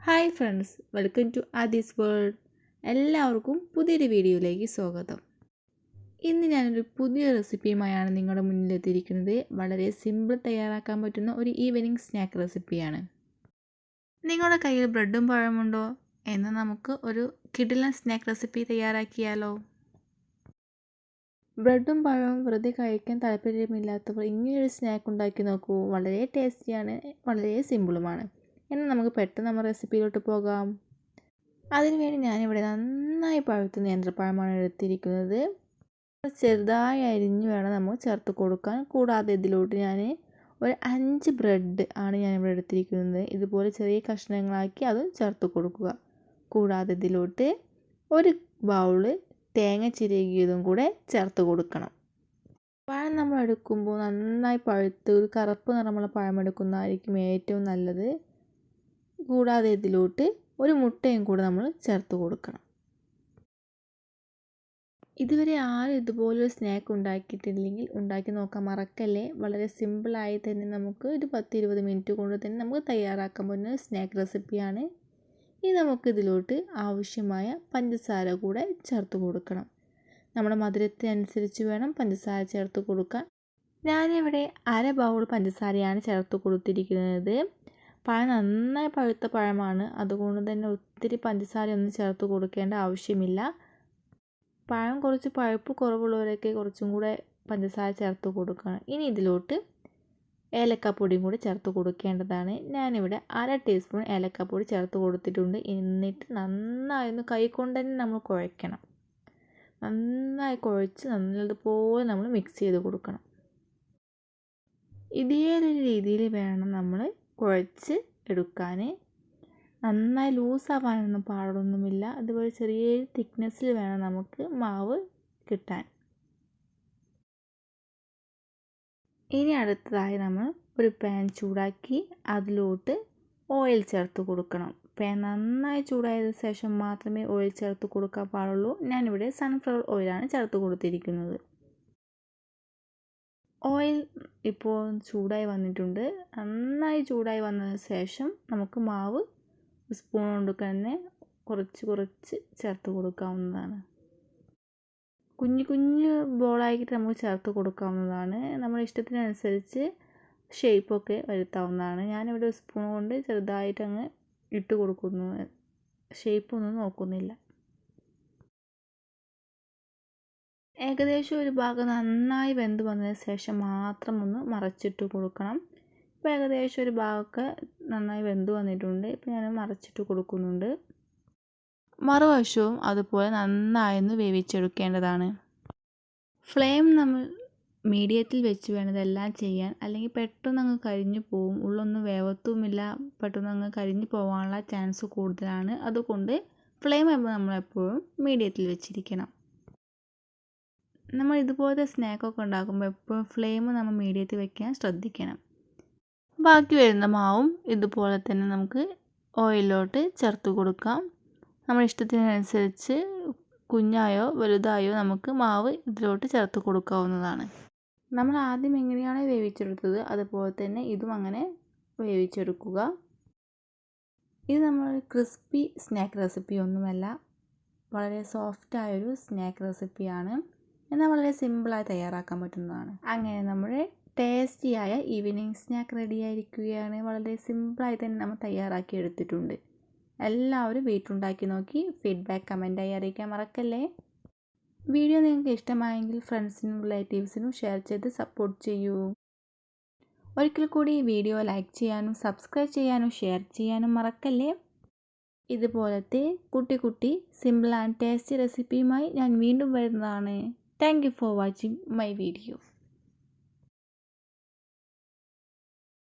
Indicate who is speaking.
Speaker 1: Hi friends, welcome to Aadi's world. എല്ലാവർക്കും പുതിയൊരു വീഡിയോയിലേക്ക് സ്വാഗതം. ഇന്ന് ഞാനൊരു പുതിയ റെസിപ്പിയുമായാണ് നിങ്ങളുടെ മുന്നിലെത്തിയിരിക്കുന്നത്. വളരെ സിമ്പിൾ തയ്യാറാക്കാൻ പറ്റുന്ന ഒരു ഈവനിങ് സ്നാക്ക് റെസിപ്പിയാണ്. നിങ്ങളുടെ കയ്യിൽ ബ്രെഡും പഴമുണ്ടോ? എന്നാൽ നമുക്ക് ഒരു കിടിലൻ സ്നാക്ക് റെസിപ്പി തയ്യാറാക്കിയാലോ? ബ്രെഡും പഴവും വെറുതെ കഴിക്കാൻ താല്പര്യമില്ലാത്തവർ ഇങ്ങനെയൊരു സ്നാക്ക് ഉണ്ടാക്കി നോക്കൂ. വളരെ ടേസ്റ്റിയാണ്, വളരെ സിമ്പിളുമാണ്. എന്നാൽ നമുക്ക് പെട്ടെന്ന് നമ്മുടെ റെസിപ്പിയിലോട്ട് പോകാം. അതിനുവേണ്ടി ഞാനിവിടെ നന്നായി പഴുത്ത നേന്ത്രപ്പഴമാണ് എടുത്തിരിക്കുന്നത്. ചെറുതായി അരിഞ്ഞ് വേണം നമ്മൾ ചേർത്ത് കൊടുക്കാൻ. കൂടാതെ ഇതിലോട്ട് ഞാൻ ഒരു 5 ബ്രെഡ് ആണ് ഞാനിവിടെ എടുത്തിരിക്കുന്നത്. ഇതുപോലെ ചെറിയ കഷ്ണങ്ങളാക്കി അതും ചേർത്ത് കൊടുക്കുക. കൂടാതെ ഇതിലോട്ട് ഒരു ബൗള് തേങ്ങ ചിരകിയതും കൂടെ ചേർത്ത് കൊടുക്കണം. പഴം നമ്മൾ എടുക്കുമ്പോൾ നന്നായി പഴുത്ത് ഒരു കറുപ്പ് നിറമുള്ള പഴം എടുക്കുന്നതായിരിക്കും ഏറ്റവും നല്ലത്. കൂടാതെ ഇതിലോട്ട് ഒരു മുട്ടയും കൂടെ നമ്മൾ ചേർത്ത് കൊടുക്കണം. ഇതുവരെ ആരും ഇതുപോലൊരു സ്നാക്ക് ഉണ്ടാക്കിയിട്ടില്ലെങ്കിൽ ഉണ്ടാക്കി നോക്കാൻ മറക്കല്ലേ. വളരെ സിമ്പിളായി തന്നെ നമുക്ക് ഒരു 10-20 മിനിറ്റ് കൊണ്ട് തന്നെ നമുക്ക് തയ്യാറാക്കാൻ പറ്റുന്ന സ്നാക്ക് റെസിപ്പിയാണ്. ഇനി നമുക്ക് ഇതിലോട്ട് ആവശ്യമായ പഞ്ചസാര കൂടെ ചേർത്ത് കൊടുക്കണം. നമ്മുടെ മധുരത്തിനനുസരിച്ച് വേണം പഞ്ചസാര ചേർത്ത് കൊടുക്കാൻ. ഞാനിവിടെ 1/2 ബൗൾ പഞ്ചസാരയാണ് ചേർത്ത് കൊടുത്തിരിക്കുന്നത്. പഴം നന്നായി പഴുത്ത പഴമാണ്, അതുകൊണ്ട് തന്നെ ഒത്തിരി പഞ്ചസാരയൊന്നും ചേർത്ത് കൊടുക്കേണ്ട ആവശ്യമില്ല. പഴം കുറച്ച് പഴുപ്പ് കുറവുള്ളവരൊക്കെ കുറച്ചും കൂടെ പഞ്ചസാര ചേർത്ത് കൊടുക്കണം. ഇനി ഇതിലോട്ട് ഏലക്കാപ്പൊടിയും കൂടി ചേർത്ത് കൊടുക്കേണ്ടതാണ്. ഞാനിവിടെ 1/2 ടീസ്പൂൺ ഏലക്കാപ്പൊടി ചേർത്ത് കൊടുത്തിട്ടുണ്ട്. എന്നിട്ട് നന്നായി കൈകൊണ്ട് തന്നെ നമ്മൾ കുഴയ്ക്കണം. നന്നായി കുഴച്ച് നല്ലതുപോലെ നമ്മൾ മിക്സ് ചെയ്ത് കൊടുക്കണം. ഇതേ ഒരു രീതിയിൽ വേണം നമ്മൾ കുഴച്ച് എടുക്കാൻ. നന്നായി ലൂസാവാനൊന്നും പാടൊന്നുമില്ല. അതുപോലെ ചെറിയ തിക്നെസ്സിൽ വേണം നമുക്ക് മാവ് കിട്ടാൻ. ഇനി അടുത്തതായി നമ്മൾ ഒരു പാൻ ചൂടാക്കി അതിലോട്ട് ഓയിൽ ചേർത്ത് കൊടുക്കണം. പാൻ നന്നായി ചൂടായതിനു ശേഷം മാത്രമേ ഓയിൽ ചേർത്ത് കൊടുക്കാൻ പാടുള്ളൂ. ഞാനിവിടെ സൺഫ്ലവർ ഓയിലാണ് ചേർത്ത് കൊടുത്തിരിക്കുന്നത്. ഓയിൽ ഇപ്പോൾ ചൂടായി വന്നിട്ടുണ്ട്. നന്നായി ചൂടായി വന്നതിന് ശേഷം നമുക്ക് മാവ് സ്പൂൺ കൊണ്ട് തന്നെ കുറച്ച് ചേർത്ത് കൊടുക്കാവുന്നതാണ്. കുഞ്ഞു കുഞ്ഞു ബോളാക്കിയിട്ട് നമുക്ക് ചേർത്ത് കൊടുക്കാവുന്നതാണ്. നമ്മുടെ ഇഷ്ടത്തിനനുസരിച്ച് ഷേപ്പൊക്കെ വരുത്താവുന്നതാണ്. ഞാനിവിടെ സ്പൂൺ കൊണ്ട് ചെറുതായിട്ട് അങ്ങ് ഇട്ട് കൊടുക്കുന്നു. ഷേപ്പൊന്നും നോക്കുന്നില്ല. ഏകദേശം ഒരു ഭാഗം നന്നായി വെന്ത് വന്നതിന് ശേഷം മാത്രം ഒന്ന് മറച്ചിട്ട് കൊടുക്കണം. ഇപ്പോൾ ഏകദേശം ഒരു ഭാഗമൊക്കെ നന്നായി വെന്ത് വന്നിട്ടുണ്ട്. ഇപ്പോൾ ഞാൻ മറച്ചിട്ട് കൊടുക്കുന്നുണ്ട്. മറുവശവും അതുപോലെ നന്നായി ഒന്ന് വേവിച്ചെടുക്കേണ്ടതാണ്. ഫ്ലെയിം നമ്മൾ മീഡിയത്തിൽ വെച്ച് വേണം ഇതെല്ലാം ചെയ്യാൻ, അല്ലെങ്കിൽ പെട്ടെന്ന് അങ്ങ് കരിഞ്ഞു പോവും. ഉള്ളൊന്നും വേവത്തുമില്ല, പെട്ടെന്ന് അങ്ങ് കരിഞ്ഞു പോകാനുള്ള ചാൻസ് കൂടുതലാണ്. അതുകൊണ്ട് ഫ്ലെയിം നമ്മളെപ്പോഴും മീഡിയത്തിൽ വെച്ചിരിക്കണം. നമ്മൾ ഇതുപോലത്തെ സ്നാക്കൊക്കെ ഉണ്ടാക്കുമ്പോൾ എപ്പോഴും ഫ്ലെയിം നമ്മൾ മീഡിയത്തിൽ വെക്കാൻ ശ്രദ്ധിക്കണം. ബാക്കി വരുന്ന മാവും ഇതുപോലെ തന്നെ നമുക്ക് ഓയിലിലോട്ട് ചേർത്ത് കൊടുക്കാം. നമ്മുടെ ഇഷ്ടത്തിനനുസരിച്ച് കുഞ്ഞായോ വലുതായോ നമുക്ക് മാവ് ഇതിലോട്ട് ചേർത്ത് കൊടുക്കാവുന്നതാണ്. നമ്മൾ ആദ്യം എങ്ങനെയാണോ വേവിച്ചെടുത്തത് അതുപോലെ തന്നെ ഇതും അങ്ങനെ വേവിച്ചെടുക്കുക. ഇത് നമ്മൾ ക്രിസ്പി സ്നാക്ക് റെസിപ്പി ഒന്നുമല്ല, വളരെ സോഫ്റ്റായൊരു സ്നാക്ക് റെസിപ്പിയാണ്. എന്നാൽ വളരെ സിമ്പിളായി തയ്യാറാക്കാൻ പറ്റുന്നതാണ്. അങ്ങനെ നമ്മുടെ ടേസ്റ്റിയായ ഈവനിങ് സ്നാക്ക് റെഡി ആയിരിക്കുകയാണ്. വളരെ സിമ്പിളായി തന്നെ നമ്മൾ തയ്യാറാക്കി എടുത്തിട്ടുണ്ട്. എല്ലാവരും വീട്ടിലുണ്ടാക്കി നോക്കി ഫീഡ്ബാക്ക് കമൻറ്റായി അറിയിക്കാൻ മറക്കല്ലേ. വീഡിയോ നിങ്ങൾക്ക് ഇഷ്ടമായെങ്കിൽ ഫ്രണ്ട്സിനും റിലേറ്റീവ്സിനും ഷെയർ ചെയ്ത് സപ്പോർട്ട് ചെയ്യൂ. ഒരിക്കൽ കൂടി ഈ വീഡിയോ ലൈക്ക് ചെയ്യാനും സബ്സ്ക്രൈബ് ചെയ്യാനും ഷെയർ ചെയ്യാനും മറക്കല്ലേ. ഇതുപോലത്തെ കുട്ടി സിമ്പിൾ ആൻഡ് ടേസ്റ്റി റെസിപ്പിയുമായി ഞാൻ വീണ്ടും വരുന്നതാണ്. Thank you for watching my video.